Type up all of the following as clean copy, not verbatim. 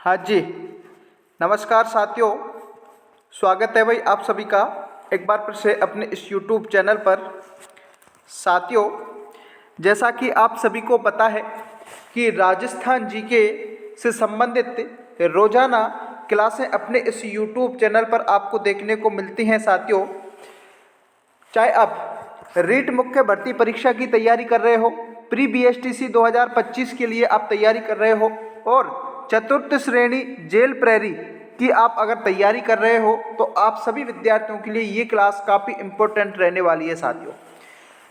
हाँ जी, नमस्कार साथियों। स्वागत है भाई आप सभी का एक बार फिर से अपने इस YouTube चैनल पर। साथियों, जैसा कि आप सभी को पता है कि राजस्थान जीके से संबंधित रोजाना क्लासें अपने इस YouTube चैनल पर आपको देखने को मिलती हैं। साथियों, चाहे आप रीट मुख्य भर्ती परीक्षा की तैयारी कर रहे हो, प्री BSTC 2025 के लिए आप तैयारी कर रहे हो, और चतुर्थ श्रेणी जेल प्रहरी की आप अगर तैयारी कर रहे हो, तो आप सभी विद्यार्थियों के लिए ये क्लास काफ़ी इम्पोर्टेंट रहने वाली है साथियों,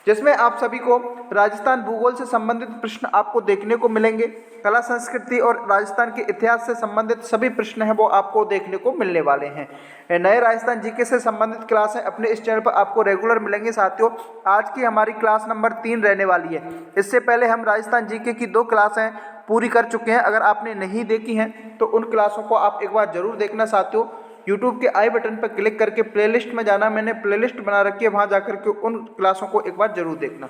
जिसमें आप सभी को राजस्थान भूगोल से संबंधित प्रश्न आपको देखने को मिलेंगे। कला संस्कृति और राजस्थान के इतिहास से संबंधित सभी प्रश्न हैं वो आपको देखने को मिलने वाले हैं। नए राजस्थान जीके से संबंधित क्लासें अपने इस चैनल पर आपको रेगुलर मिलेंगे। साथियों, आज की हमारी क्लास नंबर 3 रहने वाली है। इससे पहले हम राजस्थान जीके की 2 क्लासें पूरी कर चुके हैं। अगर आपने नहीं देखी हैं तो उन क्लासों को आप एक बार जरूर देखना। साथियों, YouTube के आई बटन पर क्लिक करके प्लेलिस्ट में जाना, मैंने प्लेलिस्ट बना रखी है, वहाँ जाकर के उन क्लासों को एक बार जरूर देखना।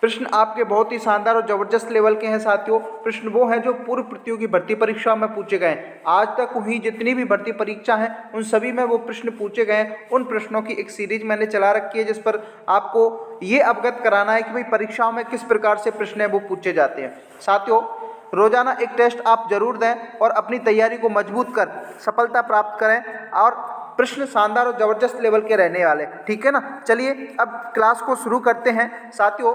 प्रश्न आपके बहुत ही शानदार और जबरदस्त लेवल के हैं साथियों। प्रश्न वो हैं जो पूर्व प्रतियोगी भर्ती परीक्षा में पूछे गए हैं। आज तक हुई जितनी भी भर्ती परीक्षा हैं उन सभी में वो प्रश्न पूछे गए हैं। उन प्रश्नों की एक सीरीज मैंने चला रखी है, जिस पर आपको ये अवगत कराना है कि भाई परीक्षाओं में किस प्रकार से प्रश्न है वो पूछे जाते हैं। साथियों, रोजाना एक टेस्ट आप जरूर दें और अपनी तैयारी को मजबूत कर सफलता प्राप्त करें, और प्रश्न शानदार और जबरदस्त लेवल के रहने वाले, ठीक है ना। चलिए अब क्लास को शुरू करते हैं। साथियों,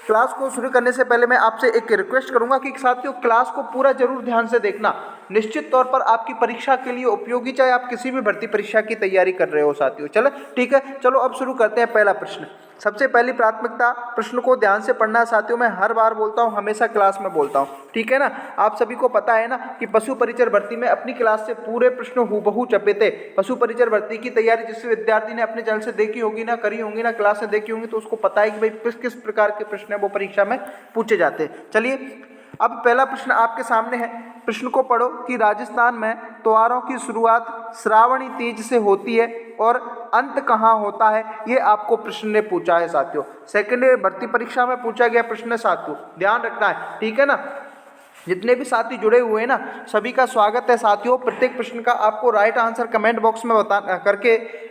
क्लास को शुरू करने से पहले मैं आपसे एक रिक्वेस्ट करूंगा कि साथियों क्लास को पूरा जरूर ध्यान से देखना। निश्चित तौर पर आपकी परीक्षा के लिए उपयोगी, चाहे आप किसी भी भर्ती परीक्षा की तैयारी कर रहे हो साथियों। चलो ठीक है, चलो अब शुरू करते हैं। पहला प्रश्न, सबसे पहली प्राथमिकता प्रश्न को ध्यान से पढ़ना है साथियों। मैं हर बार बोलता हूँ, हमेशा क्लास में बोलता हूँ, ठीक है ना। आप सभी को पता है ना कि पशु परिचर भर्ती में अपनी क्लास से पूरे प्रश्न हूबहू चपेटे पशु परिचर भर्ती की तैयारी जिस विद्यार्थी ने अपने चैनल से देखी होगी ना, करी होंगी ना, क्लास से देखी होंगी, तो उसको पता है कि भाई किस किस प्रकार के प्रश्न है वो परीक्षा में पूछे जाते हैं। चलिए अब पहला प्रश्न आपके सामने है। प्रश्न को पढ़ो कि राजस्थान में त्योहारों की शुरुआत श्रावणी तीज से होती है और अंत कहाँ होता है, ये आपको प्रश्न ने पूछा है साथियों। सेकंड भर्ती परीक्षा में पूछा गया प्रश्न है साथियों, ध्यान रखना है, ठीक है ना। जितने भी साथी जुड़े हुए हैं ना, सभी का स्वागत है साथियों। प्रत्येक प्रश्न का आपको राइट आंसर कमेंट बॉक्स में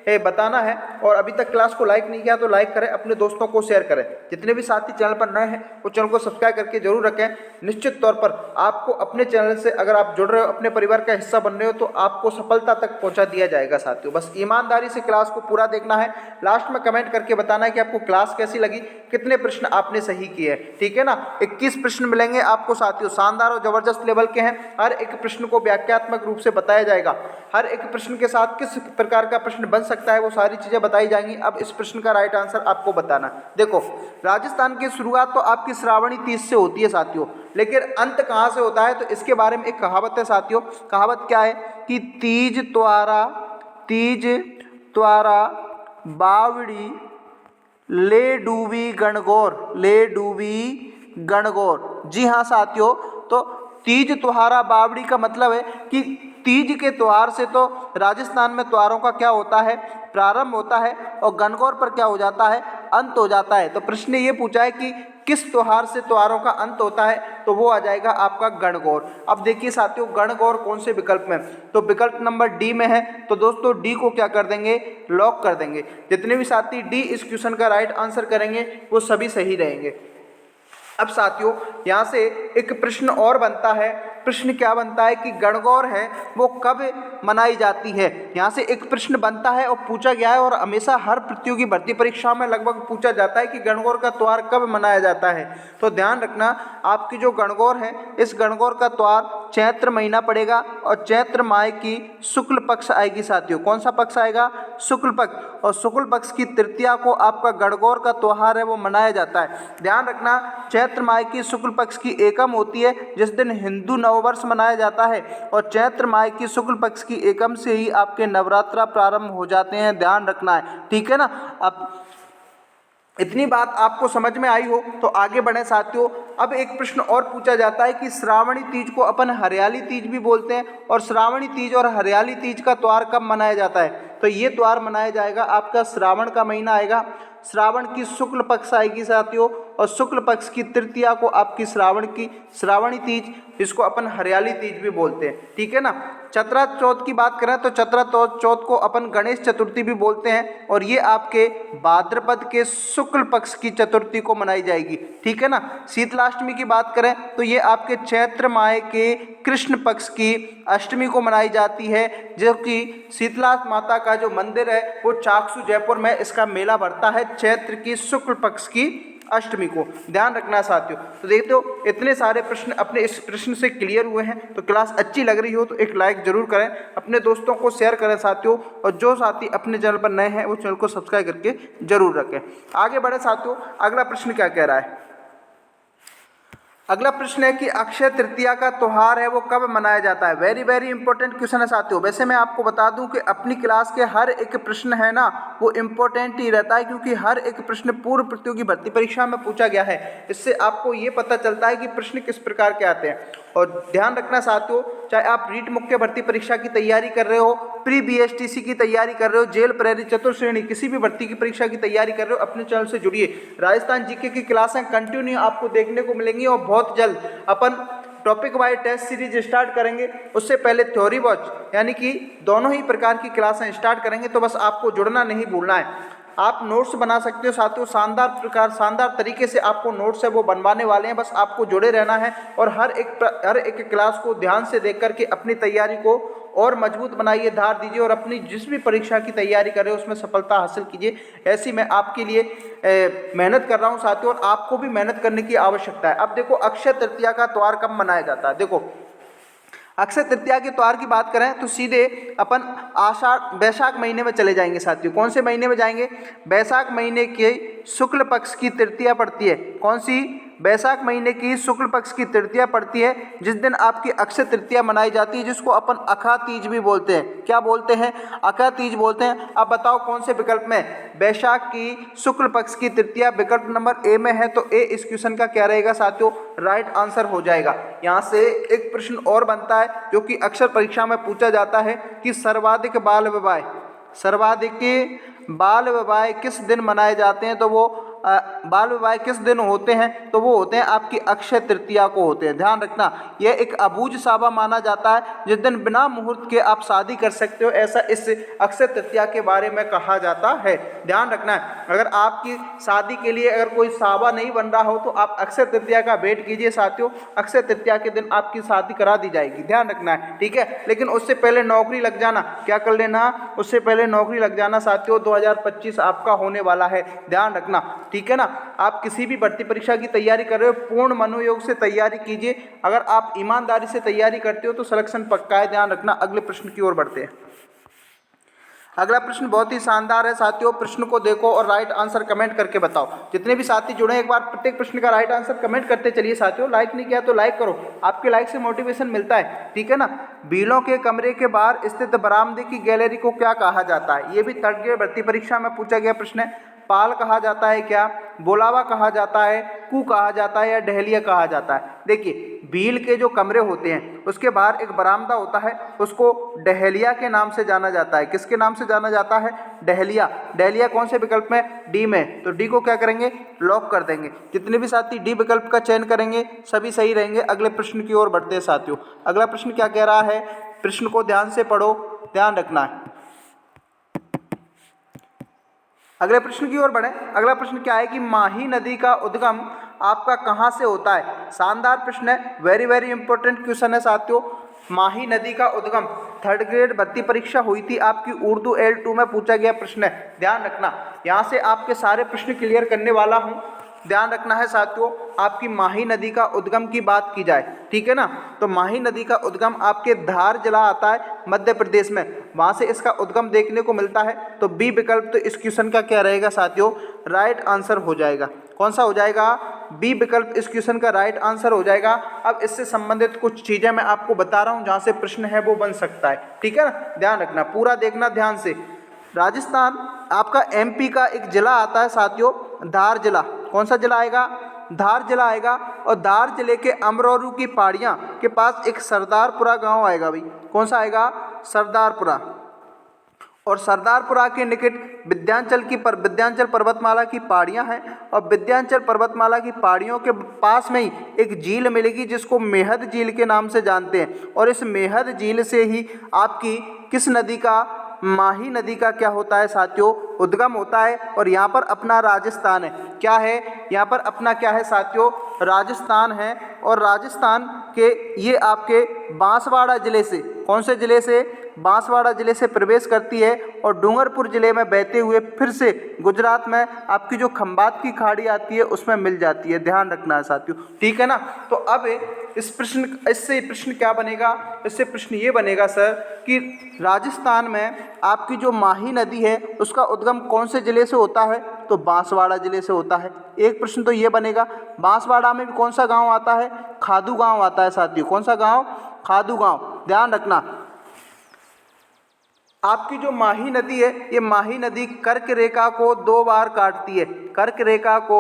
बताना है, और अभी तक क्लास को लाइक नहीं किया तो लाइक करें, अपने दोस्तों को शेयर करें। जितने भी साथी चैनल पर नए हैं वो चैनल को सब्सक्राइब करके जरूर रखें। निश्चित तौर पर आपको अपने चैनल से अगर आप जुड़ रहे हो, अपने परिवार का हिस्सा बन रहे हो, तो आपको सफलता तक पहुंचा दिया जाएगा साथियों। बस ईमानदारी से क्लास को पूरा देखना है। लास्ट में कमेंट करके बताना है कि आपको क्लास कैसी लगी, कितने प्रश्न आपने सही किए, ठीक है ना। 21 प्रश्न मिलेंगे आपको साथियों, शानदार और जबरदस्त लेवल के हैं। हर एक प्रश्न को व्याख्यात्मक रूप से बताया जाएगा। हर एक प्रश्न के साथ किस प्रकार का प्रश्न बन सकता है वो सारी चीजें बताई जाएंगी। अब इस प्रश्न का राइट आंसर आपको बताना। देखो, राजस्थान की शुरुआत तो आपकी श्रावणी तीज से होती है साथियों, लेकिन अंत कहां से होता है, तो इसके बारे में एक कहावत है साथियों। कहावत क्या है कि तीज त्वारा बावड़ी ले डूबी गणगौर। जी हाँ साथियों, तो तीज त्योहारा बावड़ी का मतलब है कि तीज के त्योहार से तो राजस्थान में त्योहारों का क्या होता है, प्रारंभ होता है, और गणगौर पर क्या हो जाता है, अंत हो जाता है। तो प्रश्न ने ये पूछा है कि किस त्योहार से त्योहारों का अंत होता है, तो वो आ जाएगा आपका गणगौर। अब देखिए साथियों, गणगौर कौन से विकल्प में, तो विकल्प नंबर डी में है। तो दोस्तों डी को क्या कर देंगे, लॉक कर देंगे। जितने भी साथी डी इस क्वेश्चन का राइट आंसर करेंगे वो सभी सही रहेंगे। अब साथियों यहाँ से एक प्रश्न और बनता है। प्रश्न क्या बनता है कि गणगौर है वो कब मनाई जाती है। यहाँ से एक प्रश्न बनता है और पूछा गया है, और हमेशा हर प्रतियोगी भर्ती परीक्षा में लगभग पूछा जाता है कि गणगौर का त्योहार कब मनाया जाता है। तो ध्यान रखना, आपकी जो गणगौर है, इस गणगौर का त्योहार चैत्र महीना पड़ेगा, और चैत्र माह की शुक्ल पक्ष आएगी साथियों। कौन सा पक्ष आएगा, शुक्ल पक्ष, और शुक्ल पक्ष की तृतीया को आपका गणगौर का त्योहार है वो मनाया जाता है। ध्यान रखना, चैत्र माह की शुक्ल पक्ष की एकम होती है जिस दिन हिंदू नववर्ष मनाया जाता है, और चैत्र माह की शुक्ल पक्ष की एकम से ही आपके नवरात्रा प्रारंभ हो जाते हैं। ध्यान रखना है, ठीक है ना। अब इतनी बात आपको समझ में आई हो तो आगे बढ़े साथियों। अब एक प्रश्न और पूछा जाता है कि श्रावणी तीज को अपन हरियाली तीज भी बोलते हैं, और श्रावणी तीज और हरियाली तीज का त्योहार कब मनाया जाता है, तो ये त्योहार मनाया जाएगा आपका श्रावण का महीना आएगा, श्रावण की शुक्ल पक्ष आएगी साथियों, और शुक्ल पक्ष की तृतीया को आपकी श्रावणी तीज, इसको अपन हरियाली तीज भी बोलते हैं, ठीक है ना। चतरा चौथ की बात करें तो चतरा चौथ को अपन गणेश चतुर्थी भी बोलते हैं, और ये आपके भाद्रपद के शुक्ल पक्ष की चतुर्थी को मनाई जाएगी, ठीक है ना। शीतलाष्टमी की बात करें तो ये आपके चैत्र माह के कृष्ण पक्ष की अष्टमी को मनाई जाती है, जो कि शीतला माता का जो मंदिर है वो चाकसू जयपुर में इसका मेला भरता है चैत्र की शुक्ल पक्ष की अष्टमी को, ध्यान रखना साथियों। तो देखते हो इतने सारे प्रश्न अपने इस प्रश्न से क्लियर हुए हैं, तो क्लास अच्छी लग रही हो तो एक लाइक जरूर करें, अपने दोस्तों को शेयर करें साथियों, और जो साथी अपने चैनल पर नए हैं वो चैनल को सब्सक्राइब करके जरूर रखें। आगे बढ़े साथियों, अगला प्रश्न क्या कह रहा है। अगला प्रश्न है कि अक्षय तृतीया का त्यौहार है वो कब मनाया जाता है। वेरी वेरी इंपॉर्टेंट क्वेश्चन है साथियों। वैसे मैं आपको बता दूं कि अपनी क्लास के हर एक प्रश्न है ना वो इम्पोर्टेंट ही रहता है, क्योंकि हर एक प्रश्न पूर्व प्रतियोगी भर्ती परीक्षा में पूछा गया है। इससे आपको ये पता चलता है कि प्रश्न किस प्रकार के आते हैं। और ध्यान रखना साथियों, चाहे आप रीट मुख्य भर्ती परीक्षा की तैयारी कर रहे हो, प्री BSTC की तैयारी कर रहे हो, जेल प्रेरी चतुर्श्रेणी किसी भी भर्ती की परीक्षा की तैयारी कर रहे हो, अपने चैनल से जुड़िए। राजस्थान जीके की क्लासें कंटिन्यू आपको देखने को मिलेंगी, और बहुत जल्द अपन topic wise test series start करेंगे। उससे पहले थ्योरी वॉच यानी कि दोनों ही प्रकार की क्लासें स्टार्ट करेंगे, तो बस आपको जुड़ना नहीं भूलना है। आप नोट्स बना सकते हो साथियों, शानदार तरीके से आपको नोट्स है वो बनवाने वाले हैं, बस आपको जुड़े रहना है और हर एक क्लास को ध्यान से देख करके अपनी तैयारी को और मजबूत बनाइए, धार दीजिए, और अपनी जिस भी परीक्षा की तैयारी कर रहे हो उसमें सफलता हासिल कीजिए। ऐसी मैं आपके लिए मेहनत कर रहा हूं साथियों, और आपको भी मेहनत करने की आवश्यकता है। अब देखो अक्षय तृतीया का त्यौहार कब मनाया जाता है। देखो अक्षय तृतीया के त्यौहार की बात करें तो सीधे अपन बैसाख महीने में चले जाएंगे साथियों। कौन से महीने में जाएंगे? बैसाख महीने के शुक्ल पक्ष की तृतीया पड़ती है। कौन सी? बैसाख महीने की शुक्ल पक्ष की तृतीया पड़ती है, जिस दिन आपकी अक्षय तृतीया मनाई जाती है, जिसको अपन अखा तीज भी बोलते हैं। क्या बोलते हैं? अखा तीज बोलते हैं। अब बताओ कौन से विकल्प में? बैसाख की शुक्ल पक्ष की तृतीया विकल्प नंबर ए में है, तो ए इस क्वेश्चन का क्या रहेगा साथियों? राइट आंसर हो जाएगा। यहाँ से एक प्रश्न और बनता है जो कि अक्सर परीक्षा में पूछा जाता है कि सर्वाधिक बाल विवाह किस दिन मनाए जाते हैं। तो वो बाल विवाह किस दिन होते हैं? तो वो होते हैं आपकी अक्षय तृतीया को होते हैं। ध्यान रखना, यह एक अबूझ सावा माना जाता है जिस दिन बिना मुहूर्त के आप शादी कर सकते हो, ऐसा इस अक्षय तृतीया के बारे में कहा जाता है। ध्यान रखना है, अगर आपकी शादी के लिए अगर कोई सावा नहीं बन रहा हो तो आप अक्षय तृतीया का वेट कीजिए साथियों। अक्षय तृतीया के दिन आपकी शादी करा दी जाएगी, ध्यान रखना है, ठीक है। लेकिन उससे पहले नौकरी लग जाना, क्या कर लेना? उससे पहले नौकरी लग जाना साथियों। 2025 आपका होने वाला है, ध्यान रखना, ठीक है ना। आप किसी भी भर्ती परीक्षा की तैयारी कर रहे हो, पूर्ण मनोयोग से तैयारी कीजिए। अगर आप ईमानदारी से तैयारी करते हो तो सिलेक्शन पक्का है, ध्यान रखना। अगले प्रश्न की ओर बढ़ते हैं। अगला प्रश्न बहुत ही शानदार है साथियों। प्रश्न को देखो और राइट आंसर कमेंट करके बताओ। जितने भी साथी जुड़े एक बार प्रत्येक प्रश्न का राइट आंसर कमेंट करते चलिए साथियों। लाइक नहीं किया तो लाइक करो, आपके लाइक से मोटिवेशन मिलता है, ठीक है ना। बीलों के कमरे के बाहर स्थित बरामदे की गैलरी को क्या कहा जाता है? ये भी थर्ड ग्रेड भर्ती परीक्षा में पूछा गया प्रश्न है। पाल कहा जाता है क्या? बोलावा कहा जाता है? कू कहा जाता है? या डहलिया कहा जाता है? देखिए भील के जो कमरे होते हैं उसके बाहर एक बरामदा होता है, उसको डहलिया के नाम से जाना जाता है। किसके नाम से जाना जाता है? डहलिया। डहलिया कौन से विकल्प में? डी में। तो डी को क्या करेंगे? लॉक कर देंगे। जितने भी साथी डी विकल्प का चयन करेंगे सभी सही रहेंगे। अगले प्रश्न की ओर बढ़ते हैं साथियों। अगला प्रश्न क्या कह रहा है? प्रश्न को ध्यान से पढ़ो, ध्यान रखना है। अगले प्रश्न की ओर बढ़े। अगला प्रश्न क्या है कि माही नदी का उद्गम आपका कहाँ से होता है? शानदार प्रश्न है, वेरी वेरी इंपॉर्टेंट क्वेश्चन है साथियों। माही नदी का उद्गम थर्ड ग्रेड भर्ती परीक्षा हुई थी आपकी, उर्दू L2 में पूछा गया प्रश्न है, ध्यान रखना। यहाँ से आपके सारे प्रश्न क्लियर करने वाला हूँ, ध्यान रखना है साथियों। आपकी माही नदी का उद्गम की बात की जाए, ठीक है ना, तो माही नदी का उद्गम आपके धार जिला आता है मध्य प्रदेश में, वहाँ से इसका उद्गम देखने को मिलता है। तो बी विकल्प तो इस क्वेश्चन का क्या रहेगा साथियों? राइट आंसर हो जाएगा। कौन सा हो जाएगा? बी विकल्प इस क्वेश्चन का राइट आंसर हो जाएगा। अब इससे संबंधित कुछ चीज़ें मैं आपको बता रहा हूँ जहाँ से प्रश्न है वो बन सकता है, ठीक है ना। ध्यान रखना, पूरा देखना ध्यान से। राजस्थान आपका MP का एक जिला आता है साथियों, धार जिला। कौन सा जिला आएगा? धार जिला आएगा। और धार जिले के अमरोरू की पहाड़ियाँ के पास एक सरदारपुरा गांव आएगा भाई। कौन सा आएगा? सरदारपुरा। और सरदारपुरा के निकट विंध्याचल पर्वतमाला की पहाड़ियाँ हैं और विंध्याचल पर्वतमाला की पहाड़ियों के पास में ही एक झील मिलेगी जिसको मेहद झील के नाम से जानते हैं। और इस मेहद झील से ही आपकी किस नदी का, माही नदी का क्या होता है साथियों, उद्गम होता है। और यहाँ पर अपना राजस्थान है, क्या है यहाँ पर अपना, क्या है साथियों, राजस्थान है। और राजस्थान के ये आपके बांसवाड़ा ज़िले से, कौन से ज़िले से, बांसवाड़ा ज़िले से प्रवेश करती है और डूंगरपुर ज़िले में बहते हुए फिर से गुजरात में आपकी जो खंबात की खाड़ी आती है उसमें मिल जाती है। ध्यान रखना है साथियों, ठीक है ना। तो अब इससे प्रश्न क्या बनेगा, इससे प्रश्न ये बनेगा सर कि राजस्थान में आपकी जो माही नदी है उसका उद्गम कौन से ज़िले से होता है, तो बांसवाड़ा ज़िले से होता है। एक प्रश्न तो ये बनेगा। बांसवाड़ा में भी कौन सा गांव आता है, खादू गांव आता है साथियों। कौन सा गांव, खादू गांव। ध्यान रखना, आपकी जो माही नदी है, ये माही नदी कर्क रेखा को 2 बार काटती है। कर्क रेखा को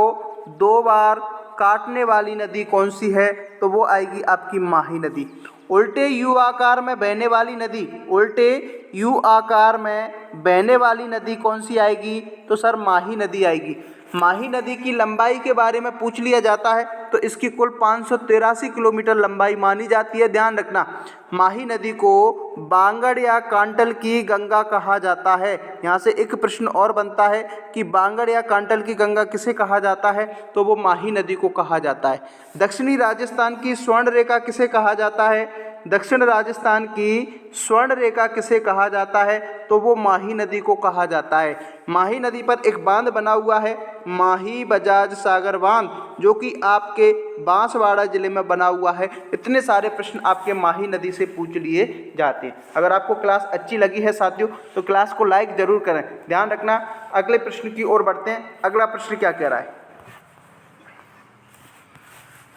2 बार काटने वाली नदी कौन सी है, तो वो आएगी आपकी माही नदी। उल्टे यू आकार में बहने वाली नदी, उल्टे यू आकार में बहने वाली नदी कौन सी आएगी, तो सर माही नदी आएगी। माही नदी की लंबाई के बारे में पूछ लिया जाता है तो इसकी कुल 583 किलोमीटर लंबाई मानी जाती है। ध्यान रखना, माही नदी को बांगड़ या कांटल की गंगा कहा जाता है। यहाँ से एक प्रश्न और बनता है कि बांगड़ या कांटल की गंगा किसे कहा जाता है, तो वो माही नदी को कहा जाता है। दक्षिणी राजस्थान की स्वर्ण रेखा किसे कहा जाता है, दक्षिण राजस्थान की स्वर्ण रेखा किसे कहा जाता है, तो वो माही नदी को कहा जाता है। माही नदी पर एक बांध बना हुआ है, माही बजाज सागर बांध, जो कि आपके बांसवाड़ा जिले में बना हुआ है। इतने सारे प्रश्न आपके माही नदी से पूछ लिए जाते हैं। अगर आपको क्लास अच्छी लगी है साथियों तो क्लास को लाइक जरूर करें। ध्यान रखना, अगले प्रश्न की ओर बढ़ते हैं। अगला प्रश्न क्या कह रहा है,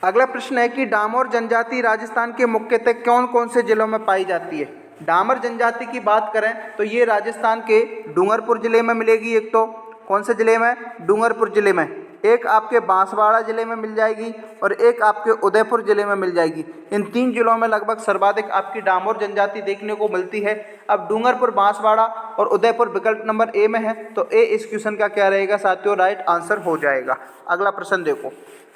अगला प्रश्न है कि डामोर जनजाति राजस्थान के मुख्यतः कौन कौन से जिलों में पाई जाती है। डामर जनजाति की बात करें तो ये राजस्थान के डूंगरपुर ज़िले में मिलेगी। एक तो कौन से ज़िले में, डूंगरपुर ज़िले में, एक आपके बांसवाड़ा ज़िले में मिल जाएगी और एक आपके उदयपुर ज़िले में मिल जाएगी। इन 3 जिलों में लगभग सर्वाधिक आपकी डामोर जनजाति देखने को मिलती है। अब डूंगरपुर, बांसवाड़ा और उदयपुर विकल्प नंबर ए में है, तो ए इस क्वेश्चन का क्या रहेगा साथियों, राइट आंसर हो जाएगा। अगला प्रश्न देखो,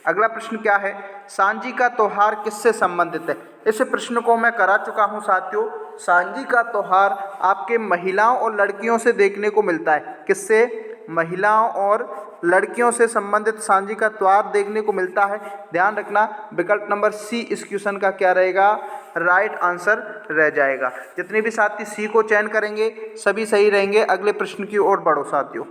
अगला प्रश्न क्या है, सांझी का त्योहार किससे संबंधित है। इस प्रश्न को मैं करा चुका हूँ साथियों। सांझी का त्योहार आपके महिलाओं और लड़कियों से देखने को मिलता है। किससे, महिलाओं और लड़कियों से संबंधित सांझी का त्योहार देखने को मिलता है। ध्यान रखना, विकल्प नंबर सी इस क्वेश्चन का क्या रहेगा, राइट आंसर रह जाएगा। जितने भी साथी सी को चयन करेंगे सभी सही रहेंगे। अगले प्रश्न की ओर बढ़ो साथियों।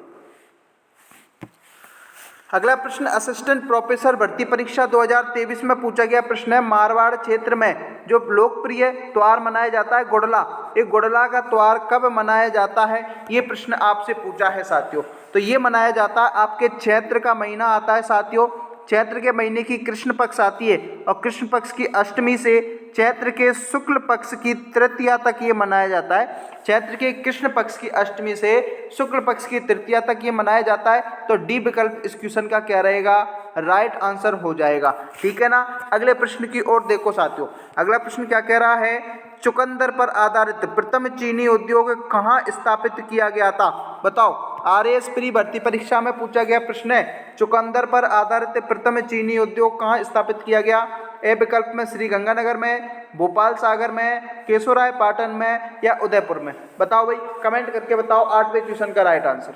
अगला प्रश्न असिस्टेंट प्रोफेसर भर्ती परीक्षा 2023 में पूछा गया प्रश्न है, मारवाड़ क्षेत्र में जो लोकप्रिय त्योहार मनाया जाता है गुड़ला, एक गुड़ला का त्योहार कब मनाया जाता है, ये प्रश्न आपसे पूछा है साथियों। तो ये मनाया जाता है आपके चैत्र का महीना आता है साथियों। चैत्र के महीने की कृष्ण पक्ष आती है और कृष्ण पक्ष की अष्टमी से चैत्र के शुक्ल पक्ष की तृतीया तक ये मनाया जाता है। चैत्र के कृष्ण पक्ष की अष्टमी से शुक्ल पक्ष की तृतीया तक ये मनाया जाता है। तो डी विकल्प इस क्वेश्चन का क्या रहेगा, राइट आंसर हो जाएगा। ठीक है ना। अगले प्रश्न की ओर देखो साथियों। अगला प्रश्न क्या कह रहा है, चुकंदर पर आधारित प्रथम चीनी उद्योग कहाँ स्थापित किया गया था, बताओ। आरएएस प्री भर्ती परीक्षा में पूछा गया प्रश्न है, चुकंदर पर आधारित प्रथम चीनी उद्योग कहाँ स्थापित किया गया। ए विकल्प में श्री गंगानगर में, भोपाल सागर में, केशोराय पाटन में या उदयपुर में। बताओ भाई, कमेंट करके बताओ 8वें क्वेश्चन का राइट आंसर।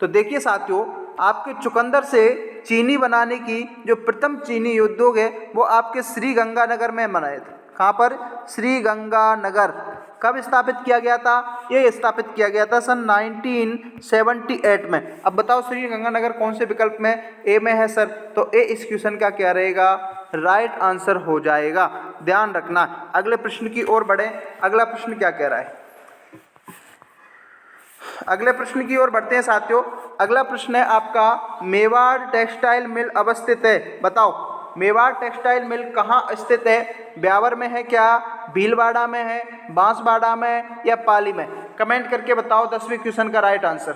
तो देखिए साथियों, आपके चुकंदर से चीनी बनाने की जो प्रथम चीनी उद्योग है वो आपके श्री गंगानगर में बनाए थे। कहाँ पर, श्री गंगानगर। कब स्थापित किया गया था, ये स्थापित किया गया था सन 1978 में। अब बताओ श्री गंगानगर कौन से विकल्प में, ए में है सर। तो ए इस क्वेश्चन का क्या रहेगा, राइट आंसर हो जाएगा। ध्यान रखना। अगले प्रश्न की ओर बढ़े। अगला प्रश्न क्या कह रहा है, अगले प्रश्न की ओर बढ़ते हैं साथियों। अगला प्रश्न है आपका, मेवाड़ टेक्सटाइल मिल अवस्थित है, बताओ। मेवाड़ टेक्सटाइल मिल कहाँ स्थित है, ब्यावर में है क्या, भीलवाड़ा में है, बांसवाड़ा में या पाली में। कमेंट करके बताओ 10वें क्वेश्चन का right answer.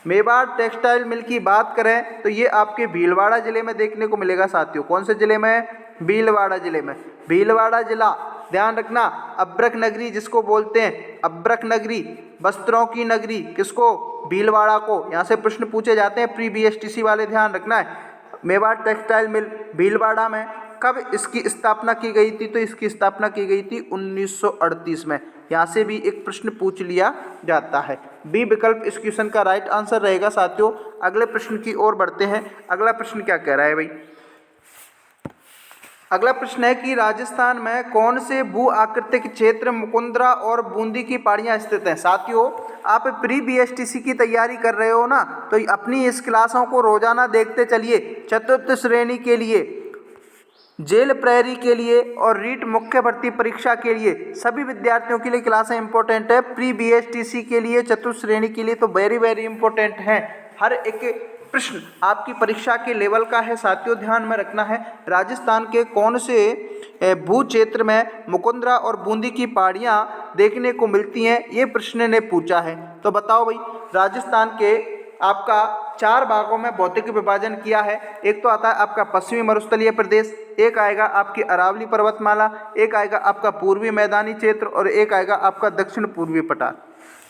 Mewar textile mill की बात करें तो ये आपके भीलवाड़ा जिले में देखने को मिलेगा साथियों। कौन से जिले में, भीलवाड़ा जिले में। भीलवाड़ा जिला ध्यान रखना, अब्रक नगरी जिसको बोलते हैं, अब्रक नगरी, वस्त्रों की नगरी किसको, भीलवाड़ा को। यहाँ से प्रश्न पूछे जाते हैं प्री बीएसटीसी वाले, ध्यान रखना है। मेवाड़ टेक्सटाइल मिल भीलवाड़ा में, कब इसकी स्थापना की गई थी, तो इसकी स्थापना की गई थी 1938 में। यहाँ से भी एक प्रश्न पूछ लिया जाता है। बी विकल्प इस क्वेश्चन का राइट आंसर रहेगा साथियों। अगले प्रश्न की ओर बढ़ते हैं। अगला प्रश्न क्या कह रहा है भाई, अगला प्रश्न है कि राजस्थान में कौन से भू आकृतिक क्षेत्र मुकुंदरा और बूंदी की पहाड़ियाँ स्थित हैं। साथियों आप प्री बीएसटीसी की तैयारी कर रहे हो ना, तो अपनी इस क्लासों को रोजाना देखते चलिए। चतुर्थ श्रेणी के लिए, जेल प्रहरी के लिए और रीट मुख्य भर्ती परीक्षा के लिए सभी विद्यार्थियों के लिए क्लासें इंपॉर्टेंट है। प्री बीएसटीसी के लिए, चतुर्थ श्रेणी के लिए तो वेरी वेरी इंपॉर्टेंट है। हर एक प्रश्न आपकी परीक्षा के लेवल का है साथियों, ध्यान में रखना है। राजस्थान के कौन से भू क्षेत्र में मुकुंदरा और बूंदी की पहाड़ियाँ देखने को मिलती हैं, ये प्रश्न ने पूछा है। तो बताओ भाई, राजस्थान के आपका 4 भागों में भौतिक विभाजन किया है। एक तो आता है आपका पश्चिमी मरुस्थलीय प्रदेश, एक आएगा आपकी अरावली पर्वतमाला, एक आएगा आपका पूर्वी मैदानी क्षेत्र और एक आएगा आपका दक्षिण पूर्वी पठार।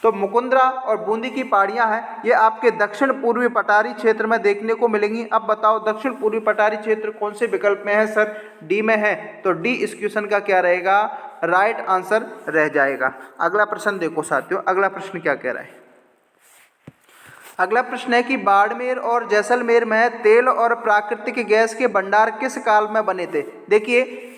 तो मुकुंदरा और बूंदी की पहाड़ियाँ हैं, ये आपके दक्षिण पूर्वी पठारी क्षेत्र में देखने को मिलेंगी। अब बताओ दक्षिण पूर्वी पठारी क्षेत्र कौन से विकल्प में है सर, डी में है। तो डी इस क्वेश्चन का क्या रहेगा, राइट आंसर रह जाएगा। अगला प्रश्न देखो साथियों, अगला प्रश्न क्या कह रहा है। अगला प्रश्न है कि बाड़मेर और जैसलमेर में तेल और प्राकृतिक गैस के भंडार किस काल में बने थे। देखिए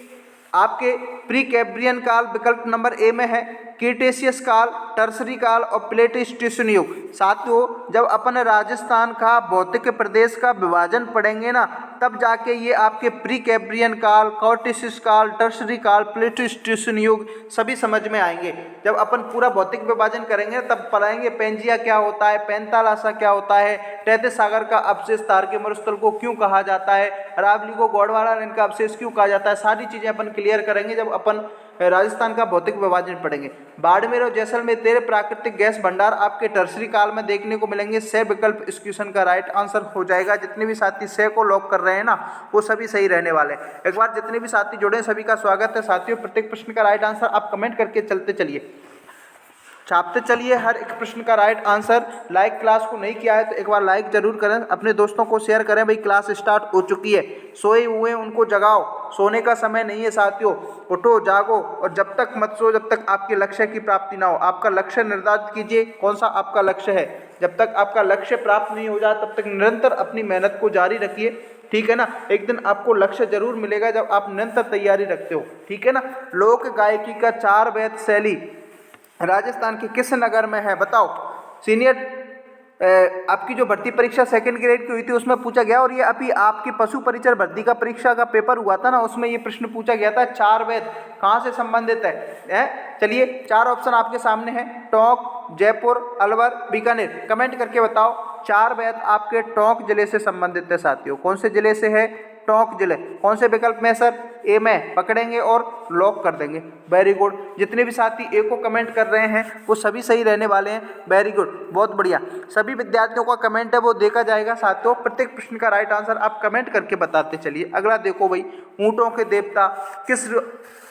आपके प्री कैम्ब्रियन काल विकल्प नंबर ए में है, क्रीटेशियस काल, टर्सरी काल और प्लेटिस्टोसिन युग। साथियों जब अपन राजस्थान का भौतिक प्रदेश का विभाजन पढ़ेंगे ना, तब जाके ये आपके प्री कैम्ब्रियन काल, क्रीटेशियस काल, टर्सरी काल, प्लेटिस्टोसिन युग सभी समझ में आएंगे। जब अपन पूरा भौतिक विभाजन करेंगे तब पढ़ाएंगे पेंजिया क्या होता है, पैंतालासा क्या होता है, तैतीस सागर का अवशेष तार के मरुस्थल को क्यों कहा जाता है, अरावली को गोंडवाना रेंज का अवशेष क्यों कहा जाता है, सारी चीज़ें अपन क्लियर करेंगे जब अपन राजस्थान का भौतिक विभाजन पढ़ेंगे। बाड़मेर और जैसलमेर तेल प्राकृतिक गैस भंडार आपके टर्सरी काल में देखने को मिलेंगे। से विकल्प इस क्वेश्चन का राइट आंसर हो जाएगा। जितने भी साथी से को लॉक कर रहे हैं ना, वो सभी सही रहने वाले हैं। एक बार जितने भी साथी जुड़े सभी का स्वागत है साथियों। प्रत्येक प्रश्न का राइट आंसर आप कमेंट करके चलते चलिए, छापते चलिए हर एक प्रश्न का राइट आंसर। लाइक क्लास को नहीं किया है तो एक बार लाइक जरूर करें, अपने दोस्तों को शेयर करें। भाई क्लास स्टार्ट हो चुकी है, सोए हुए उनको जगाओ, सोने का समय नहीं है साथियों। उठो जागो और जब तक मत सो जब तक आपके लक्ष्य की प्राप्ति ना हो। आपका लक्ष्य निर्धारित कीजिए, कौन सा आपका लक्ष्य है। जब तक आपका लक्ष्य प्राप्त नहीं हो जाए तब तक निरंतर अपनी मेहनत को जारी रखिए, ठीक है ना। एक दिन आपको लक्ष्य जरूर मिलेगा जब आप निरंतर तैयारी रखते हो, ठीक है ना। लोक गायकी का 4 वेद शैली राजस्थान के किस नगर में है बताओ। सीनियर आपकी जो भर्ती परीक्षा सेकंड ग्रेड की हुई थी उसमें पूछा गया, और ये अभी आपकी पशु परिचर भर्ती का परीक्षा का पेपर हुआ था ना, उसमें ये प्रश्न पूछा गया था। 4 वेद कहाँ से संबंधित है? चलिए 4 ऑप्शन आपके सामने हैं, टोंक, जयपुर, अलवर, बीकानेर। कमेंट करके बताओ 4 वेद आपके टोंक जिले से संबंधित है साथियों। कौन से जिले से है? टोंक जिले। कौन से विकल्प में सर? ए में पकड़ेंगे और लॉक कर देंगे। Very good. जितने भी साथी ए को कमेंट कर रहे हैं वो सभी सही रहने वाले हैं। वेरी गुड, बहुत बढ़िया। सभी विद्यार्थियों का कमेंट है वो देखा जाएगा साथियों। प्रत्येक प्रश्न का राइट आंसर आप कमेंट करके बताते चलिए। अगला देखो भाई, ऊँटों के देवता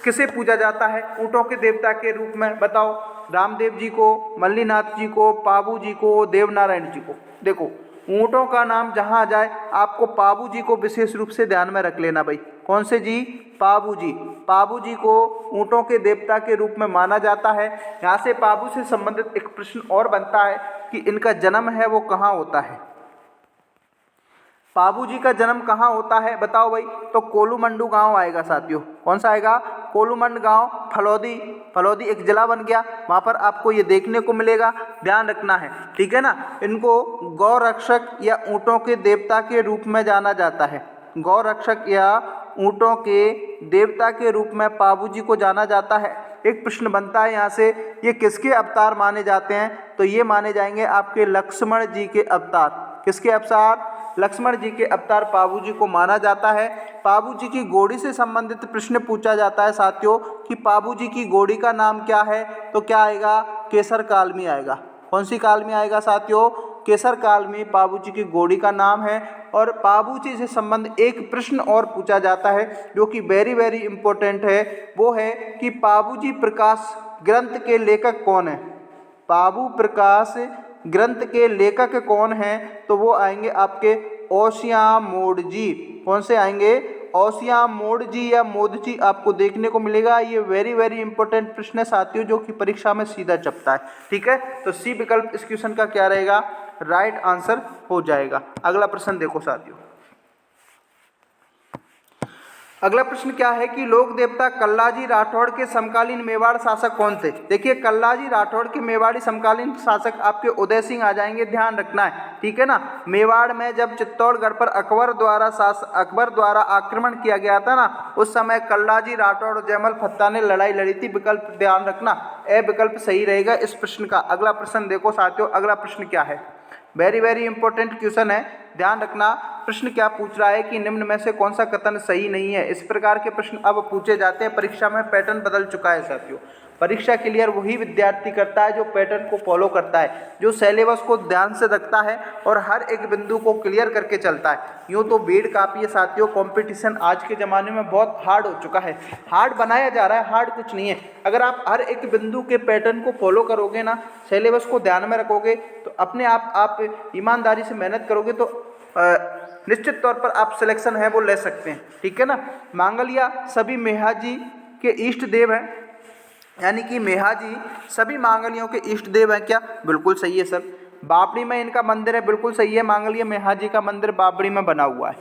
किसे पूजा जाता है? ऊँटों के देवता के रूप में बताओ। रामदेव जी को, मल्लीनाथ जी को, पाबू जी को, देवनारायण जी को। देखो ऊँटों का नाम जहाँ आ जाए आपको पाबू जी को विशेष रूप से ध्यान में रख लेना भाई। कौन से जी? पाबू जी। पाबू जी को ऊँटों के देवता के रूप में माना जाता है। यहाँ से पाबू से संबंधित एक प्रश्न और बनता है कि इनका जन्म है वो कहाँ होता है। पाबू जी का जन्म कहाँ होता है बताओ भाई। तो कोलूमंडू गांव आएगा साथियों। कौन सा आएगा? कोलूमंड गांव, फलौदी। फलौदी एक जिला बन गया, वहाँ पर आपको ये देखने को मिलेगा, ध्यान रखना है, ठीक है ना। इनको गौ रक्षक या ऊँटों के देवता के रूप में जाना जाता है। गौ रक्षक या ऊँटों के देवता के रूप में पाबू जी को जाना जाता है। एक प्रश्न बनता है यहाँ से, ये किसके अवतार माने जाते हैं? तो ये माने जाएंगे आपके लक्ष्मण जी के अवतार। किसके अवतार? लक्ष्मण जी के अवतार पाबू जी को माना जाता है। पाबू जी की घोड़ी से संबंधित प्रश्न पूछा जाता है साथियों कि पाबू जी की घोड़ी का नाम क्या है? तो क्या आएगा? केसर कालमी आएगा। कौन सी कालमी आएगा साथियों? केसर कालमी पाबू जी की घोड़ी का नाम है। और बाबूजी से संबंध एक प्रश्न और पूछा जाता है जो कि वेरी वेरी इंपॉर्टेंट है। वो है कि बाबूजी प्रकाश ग्रंथ के लेखक कौन है। बाबू प्रकाश ग्रंथ के लेखक कौन हैं, तो वो आएंगे आपके ओसियां मोडजी। कौन से आएंगे, ओसियां मोडजी या मोदजी आपको देखने को मिलेगा। ये वेरी वेरी इंपॉर्टेंट प्रश्न है साथियों जो कि परीक्षा में सीधा चपता है। ठीक है, तो सी विकल्प इस क्वेश्चन का क्या रहेगा, राइट आंसर हो जाएगा। अगला प्रश्न देखो साथियों, अगला प्रश्न क्या है कि लोक देवता कल्लाजी राठौड़ के समकालीन मेवाड़ शासक कौन थे। देखिए कल्लाजी राठौड़ के मेवाड़ी समकालीन शासक आपके उदय सिंह आ जाएंगे, ध्यान रखना है। ठीक है ना, मेवाड़ में जब चित्तौड़गढ़ पर अकबर द्वारा आक्रमण किया गया था ना, उस समय कल्लाजी राठौड़ और जयमल फत्ता ने लड़ाई लड़ी थी। विकल्प ध्यान रखना, ए विकल्प सही रहेगा इस प्रश्न का। अगला प्रश्न देखो साथियों, अगला प्रश्न क्या है, वेरी वेरी इंपॉर्टेंट क्वेश्चन है, ध्यान रखना। प्रश्न क्या पूछ रहा है कि निम्न में से कौन सा कथन सही नहीं है। इस प्रकार के प्रश्न अब पूछे जाते हैं, परीक्षा में पैटर्न बदल चुका है साथियों। परीक्षा क्लियर वही विद्यार्थी करता है जो पैटर्न को फॉलो करता है, जो सिलेबस को ध्यान से रखता है और हर एक बिंदु को क्लियर करके चलता है। यूँ तो भीड़ काफ़ी है साथियों, कंपटीशन आज के ज़माने में बहुत हार्ड हो चुका है, हार्ड बनाया जा रहा है, हार्ड कुछ नहीं है। अगर आप हर एक बिंदु के पैटर्न को फॉलो करोगे ना, सिलेबस को ध्यान में रखोगे, तो अपने आप ईमानदारी से मेहनत करोगे तो निश्चित तौर पर आप सिलेक्शन है वो ले सकते हैं। ठीक है ना, मांगलिया सभी मेहाजी के इष्ट देव हैं, यानी कि मेहाजी सभी मांगलियों के इष्ट देव हैं क्या, बिल्कुल सही है सर। बाबरी में इनका मंदिर है, बिल्कुल सही है, मांगलिया मेहाजी का मंदिर बाबरी में बना हुआ है।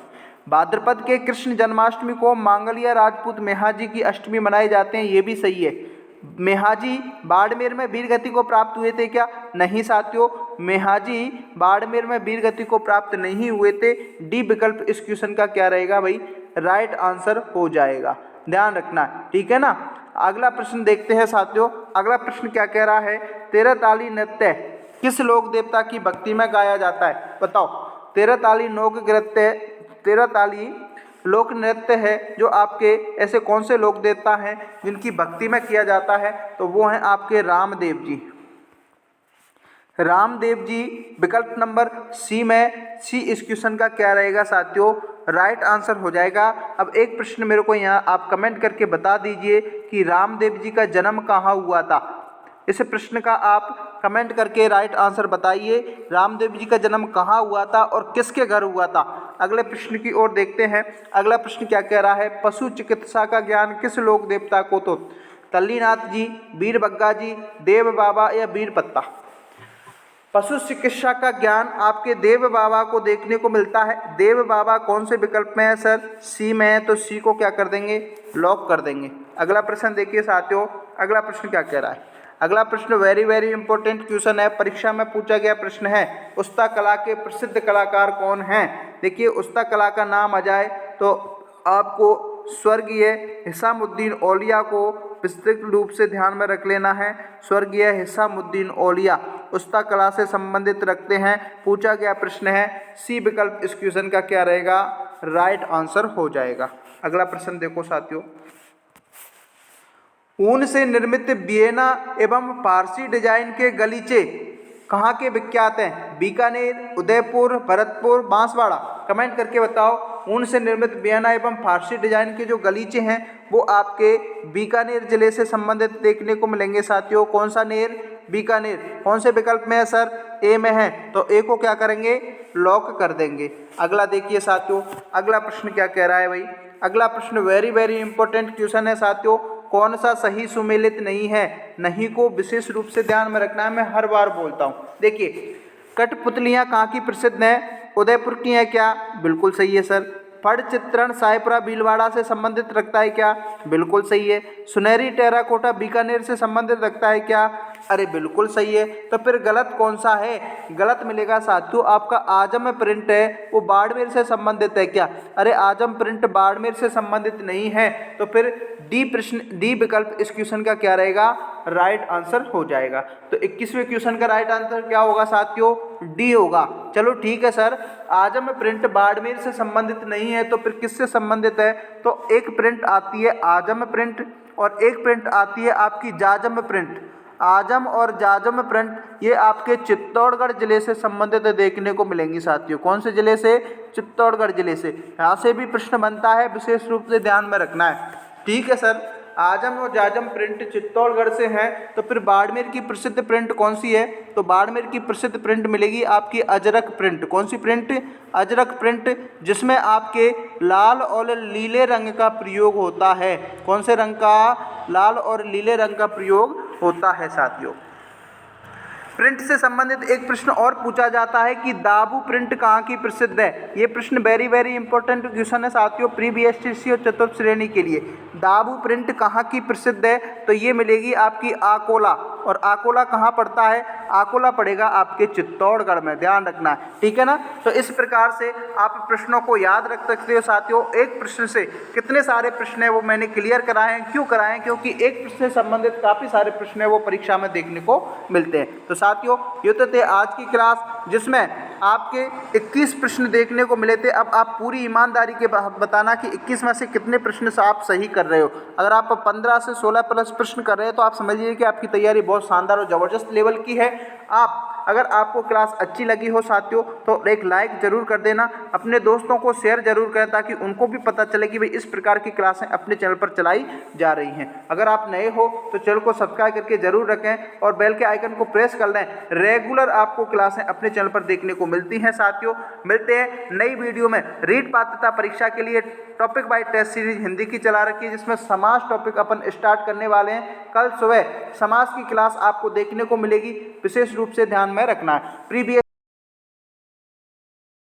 भाद्रपद के कृष्ण जन्माष्टमी को मांगलिया राजपूत मेहाजी की अष्टमी मनाए जाते हैं, ये भी सही है। मेहाजी बाड़मेर में वीर गति को प्राप्त हुए थे क्या, नहीं साथियों, मेहाजी बाड़मेर में वीर गति को प्राप्त नहीं हुए थे। डी विकल्प इस क्वेश्चन का क्या रहेगा भाई, राइट आंसर हो जाएगा, ध्यान रखना। ठीक है ना, अगला प्रश्न देखते हैं साथियों। अगला प्रश्न क्या कह रहा है, तेरह ताली नृत्य किस लोक देवता की भक्ति में गाया जाता है, बताओ। तेरह ताली लोक नृत्य है जो आपके ऐसे कौन से लोक देवता हैं जिनकी भक्ति में किया जाता है, तो वो हैं आपके रामदेव जी। रामदेव जी विकल्प नंबर सी में, सी इस क्वेश्चन का क्या रहेगा साथियों, राइट आंसर हो जाएगा। अब एक प्रश्न मेरे को यहाँ आप कमेंट करके बता दीजिए कि रामदेव जी का जन्म कहाँ हुआ था। इस प्रश्न का आप कमेंट करके राइट आंसर बताइए, रामदेव जी का जन्म कहाँ हुआ था और किसके घर हुआ था। अगले प्रश्न की ओर देखते हैं। अगला प्रश्न क्या कह रहा है, पशु चिकित्सा का ज्ञान किस लोक देवता को तो, तल्लीनाथ जी, वीर बग्गा जी, देव बाबा या वीर पत्ता। पशु चिकित्सा का ज्ञान आपके देव बाबा को देखने को मिलता है। देव बाबा कौन से विकल्प में है सर, सी में है, तो सी को क्या कर देंगे, लॉक कर देंगे। अगला प्रश्न देखिए साथियों, अगला प्रश्न क्या कह रहा है। अगला प्रश्न वेरी वेरी इंपॉर्टेंट क्वेश्चन है, परीक्षा में पूछा गया प्रश्न है, उस्ता कला के प्रसिद्ध कलाकार कौन हैं। देखिए उस्ता कला का नाम आ जाए तो आपको स्वर्गीय हिसामुद्दीन औलिया को विस्तृत रूप से ध्यान में रख लेना है। स्वर्गीय हिसामुद्दीन औलिया उस्ता कला से संबंधित रखते हैं, पूछा गया प्रश्न है। सी विकल्प इस क्वेश्चन का क्या रहेगा, राइट आंसर हो जाएगा। अगला प्रश्न देखो साथियों, ऊन से निर्मित वियना एवं फारसी डिजाइन के गलीचे कहाँ के विख्यात हैं, बीकानेर, उदयपुर, भरतपुर, बांसवाड़ा। कमेंट करके बताओ। ऊन से निर्मित वियना एवं फारसी डिजाइन के जो गलीचे हैं वो आपके बीकानेर जिले से संबंधित देखने को मिलेंगे साथियों। कौन सा नेर, बीकानेर। कौन से विकल्प में है सर, ए में है, तो ए को क्या करेंगे, लॉक कर देंगे। अगला देखिए साथियों, अगला प्रश्न क्या कह रहा है भाई। अगला प्रश्न वेरी वेरी इंपॉर्टेंट क्वेश्चन है साथियों, कौन सा सही सुमेलित नहीं है, नहीं को विशेष रूप से ध्यान में रखना है, मैं हर बार बोलता हूँ। देखिए कठपुतलियाँ कहाँ की प्रसिद्ध हैं, उदयपुर की हैं क्या, बिल्कुल सही है सर। फड़ चित्रण सायपुरा भीलवाड़ा से संबंधित रखता है क्या, बिल्कुल सही है। सुनहरी टेराकोटा बीकानेर से संबंधित रखता है क्या, अरे बिल्कुल सही है। तो फिर गलत कौन सा है, गलत मिलेगा साथियों आपका आजम प्रिंट है, वो बाड़मेर से संबंधित है क्या, अरे आजम प्रिंट बाड़मेर से संबंधित नहीं है। तो फिर डी विकल्प इस क्वेश्चन का क्या रहेगा, राइट आंसर हो जाएगा। तो 21वें क्वेश्चन का राइट आंसर क्या होगा साथियों, डी होगा। चलो ठीक है सर, आजम प्रिंट बाड़मेर से संबंधित नहीं है, तो फिर किससे संबंधित है, तो एक प्रिंट आती है आजम प्रिंट और एक प्रिंट आती है आपकी जाजम प्रिंट। आजम और जाजम प्रिंट ये आपके चित्तौड़गढ़ जिले से संबंधित देखने को मिलेंगी साथियों। कौन से जिले से? चित्तौड़गढ़ जिले से। यहाँ से भी प्रश्न बनता है, विशेष रूप से ध्यान में रखना है। ठीक है सर, आजम और जाजम प्रिंट चित्तौड़गढ़ से हैं। तो फिर बाड़मेर की प्रसिद्ध प्रिंट कौन सी है? तो बाड़मेर की प्रसिद्ध प्रिंट मिलेगी आपकी अजरक प्रिंट। कौन सी प्रिंट? अजरक प्रिंट, जिसमें आपके लाल और नीले रंग का प्रयोग होता है। कौन से रंग का? लाल और नीले रंग का प्रयोग होता है साथियों। प्रिंट से संबंधित एक प्रश्न और पूछा जाता है कि दाबू प्रिंट कहाँ की प्रसिद्ध है। ये प्रश्न वेरी वेरी इंपॉर्टेंट क्वेश्चन है साथियों, प्री BSTC और चतुर्थ श्रेणी के लिए। दाबू प्रिंट कहाँ की प्रसिद्ध है? तो ये मिलेगी आपकी आकोला। और आकोला कहाँ पड़ता है? आकोला पड़ेगा आपके चित्तौड़गढ़ में, ध्यान रखना है। ठीक है ना। तो इस प्रकार से आप प्रश्नों को याद रख सकते हो साथियों। एक प्रश्न से कितने सारे प्रश्न है वो मैंने क्लियर कराए हैं। क्यों कराए? क्योंकि एक प्रश्न से संबंधित काफ़ी सारे प्रश्न है वो परीक्षा में देखने को मिलते हैं। तो साथियों ये तो थे आज की क्लास, जिसमें आपके 21 प्रश्न देखने को मिले थे। अब आप पूरी ईमानदारी के बताना कि 21 में से कितने प्रश्न से आप सही कर रहे हो। अगर आप 15 से 16 प्लस प्रश्न कर रहे हो तो आप समझिए कि आपकी तैयारी बहुत शानदार और ज़बरदस्त लेवल की है। अगर आपको क्लास अच्छी लगी हो साथियों तो एक लाइक ज़रूर कर देना, अपने दोस्तों को शेयर जरूर करें ताकि उनको भी पता चले कि भाई इस प्रकार की क्लासें अपने चैनल पर चलाई जा रही हैं। अगर आप नए हो तो चैनल को सब्सक्राइब करके जरूर रखें और बेल के आइकन को प्रेस कर लें। रेगुलर आपको क्लासें अपने चैनल पर देखने को मिलती हैं साथियों। मिलते हैं नई वीडियो में। रीट पात्रता परीक्षा के लिए topic by test series Hindi की चला रखी है, जिसमें समाज टॉपिक अपन स्टार्ट करने वाले हैं। कल सुबह समाज की क्लास आपको देखने को मिलेगी, विशेष रूप से ध्यान में रखना है। प्रीवियस